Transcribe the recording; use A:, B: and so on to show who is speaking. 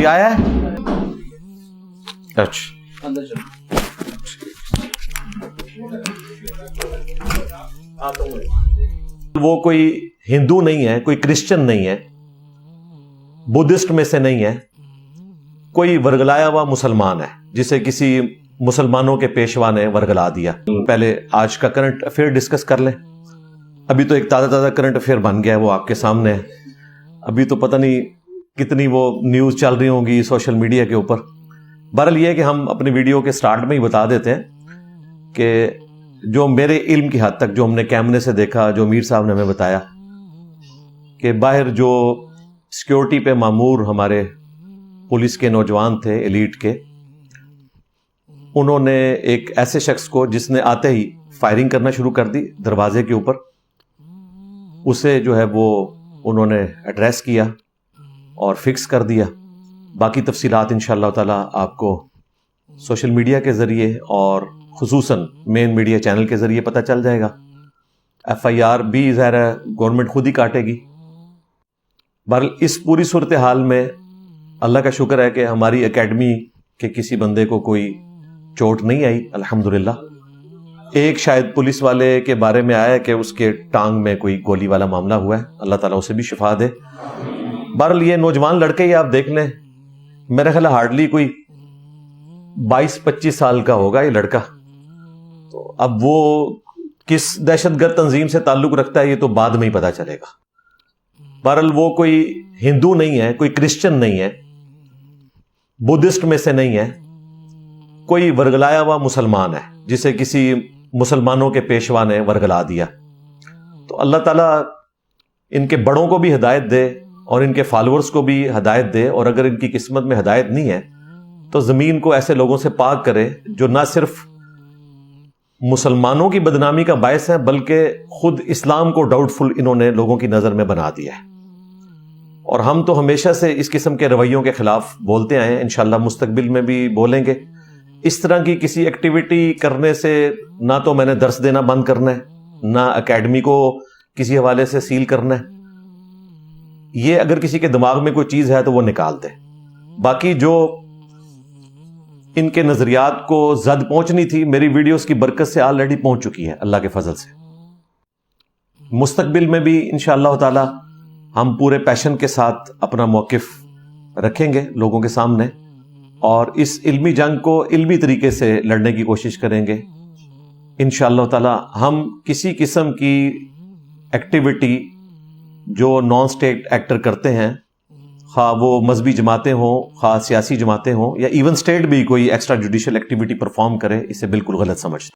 A: कोई आया है? अच्छा, वो कोई हिंदू नहीं है, कोई क्रिश्चियन नहीं है, बुद्धिस्ट में से नहीं है, कोई वर्गलाया हुआ मुसलमान है जिसे किसी मुसलमानों के पेशवा ने वर्गला दिया। पहले आज का करंट अफेयर डिस्कस कर लें। अभी तो एक ताज़ा करंट अफेयर बन गया है, वो आपके सामने है। अभी तो पता नहीं कितनी वो न्यूज़ चल रही होंगी सोशल मीडिया के ऊपर। बहरहाल ये है कि हम अपनी वीडियो के स्टार्ट में ही बता देते हैं कि जो मेरे इल्म की हद तक जो हमने कैमरे से देखा, जो मीर साहब ने हमें बताया कि बाहर जो सिक्योरिटी पे मामूर हमारे पुलिस के नौजवान थे, एलीट के, उन्होंने एक ऐसे शख्स को जिसने आते ही फायरिंग करना शुरू कर दी दरवाजे के ऊपर, उसे जो है वो उन्होंने एड्रेस किया और फिक्स कर दिया। बाकी तफसीलात इंशाअल्लाह ताला आपको सोशल मीडिया के ज़रिए और खुसूसन मेन मीडिया चैनल के ज़रिए पता चल जाएगा। FIR भी ज़ाहिर है गवर्नमेंट खुद ही काटेगी। बहरहाल इस पूरी सूरत हाल में अल्लाह का शुक्र है कि हमारी एकेडमी के किसी बंदे को कोई चोट नहीं आई, अल्हम्दुलिल्लाह। एक शायद पुलिस वाले के बारे में आया कि उसके टांग में कोई गोली वाला मामला हुआ है, अल्लाह ताला उसे भी शिफा दे। बहरहाल ये नौजवान लड़के ही आप देख लें, मेरा ख्याल हार्डली कोई 22-25 साल का होगा ये लड़का। तो अब वो किस दहशतगर्द तंजीम से ताल्लुक रखता है ये तो बाद में ही पता चलेगा। बहरहाल वो कोई हिंदू नहीं है, कोई क्रिश्चियन नहीं है, बुद्धिस्ट में से नहीं है, कोई वर्गलाया हुआ मुसलमान है जिसे किसी मुसलमानों के पेशवा ने वर्गला दिया। तो अल्लाह ताला इनके बड़ों को भी हिदायत दे और इनके फॉलोअर्स को भी हिदायत दे, और अगर इनकी किस्मत में हिदायत नहीं है तो ज़मीन को ऐसे लोगों से पाक करे जो ना सिर्फ मुसलमानों की बदनामी का बायस है बल्कि खुद इस्लाम को डाउटफुल इन्होंने लोगों की नज़र में बना दिया है। और हम तो हमेशा से इस किस्म के रवैयों के खिलाफ बोलते आए हैं, इंशाअल्लाह मुस्तकबिल में भी बोलेंगे। इस तरह की किसी एक्टिविटी करने से ना तो मैंने दर्स देना बंद करना है, ना एकेडमी को किसी हवाले से सील करना है। ये अगर किसी के दिमाग में कोई चीज़ है तो वो निकाल दे। बाकी जो इनके नज़रियात को जद पहुंचनी थी, मेरी वीडियोस की बरकत से ऑलरेडी पहुंच चुकी है अल्लाह के फजल से। मुस्तकबिल में भी इंशाअल्लाह ताला हम पूरे पैशन के साथ अपना मौक़िफ़ रखेंगे लोगों के सामने और इस इल्मी जंग को इल्मी तरीके से लड़ने की कोशिश करेंगे इंशाअल्लाह ताला। हम किसी किस्म की एक्टिविटी जो नॉन स्टेट एक्टर करते हैं, खा वो मजहबी जमातें हों, खा सियासी जमातें हों, या इवन स्टेट भी कोई एक्स्ट्रा जुडिशल एक्टिविटी परफॉर्म करे, इसे बिल्कुल गलत समझते हैं।